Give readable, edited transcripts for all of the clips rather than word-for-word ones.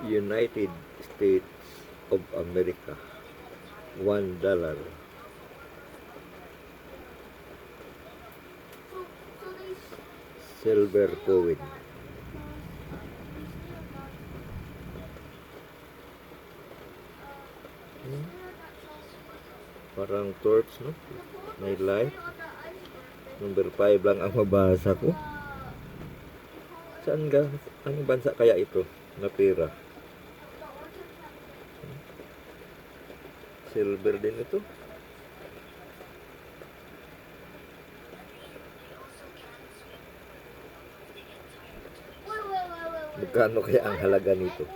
United States of America, $1. Silver coin. Parang torch, no? May light. Number 5 lang ang mabasa ko. Saan ga? Anong bansa kaya ito na pera? Silver din ito. Magkano kaya ang halaga nito?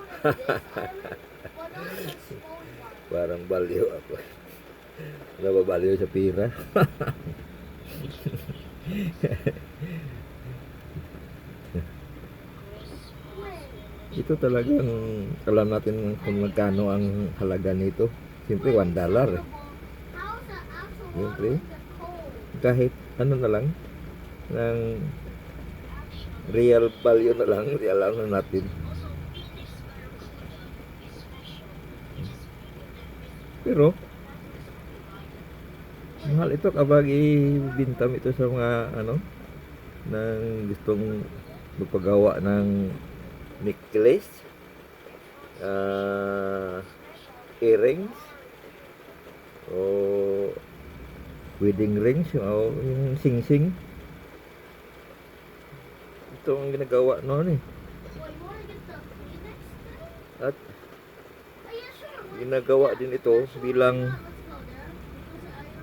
Parang baliw ako. Nababaliw sa pera. Ito talagang alam natin kung magkano ang halaga nito. Siyempre $1 eh. Siyempre kahit ano na lang ng real value na lang, real ano natin. Pero mahal ito kapag ibintam ito sa mga ano ng gustong magpagawa ng necklace, earrings o wedding rings o yung sing-sing. Ito ang ginagawa noon eh. At ginagawa din ito bilang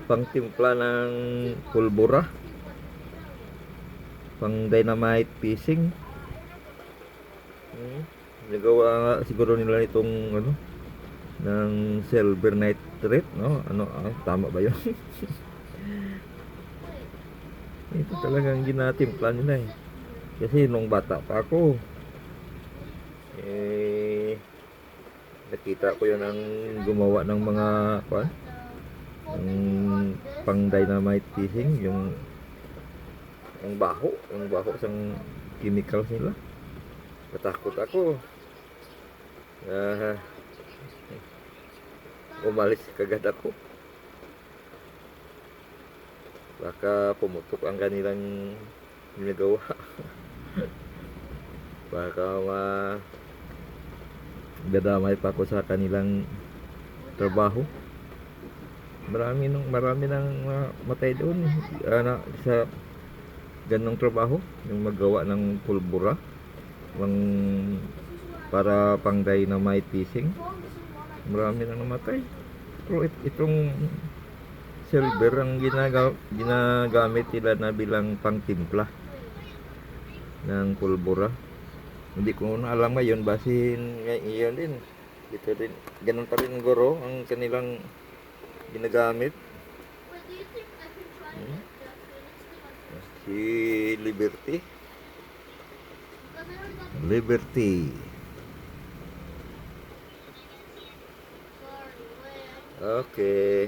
pangtimpla ng pulbura, pang dynamite fishing. Ginagawa nga siguro nila itong ano ng silver nitrate, no? Ano, tama ba 'yon? Ito talagang ginatimpla nila eh. Kasi nung bata pa ako, nakita ko yun ang gumawa ng mga pang dynamite fishing, yung baho sang chemicals nila. Natakot ako. Umalis kagad ako. Baka pumutok ang kanilang ginagawa. Baka dadamay pa ako sa kanilang trabaho. Marami nang matay doon sa ganong trabaho, yung maggawa ng pulbura para pang dynamite fishing. Marami nang namatay. Pero itong silver ang ginagamit nila na bilang pangtimpla ng pulbura. Hindi ko na alam ngayon, basin ngayon din. Ito din, ganun pa rin guro ang kanilang ginagamit. Si Liberty. Okay.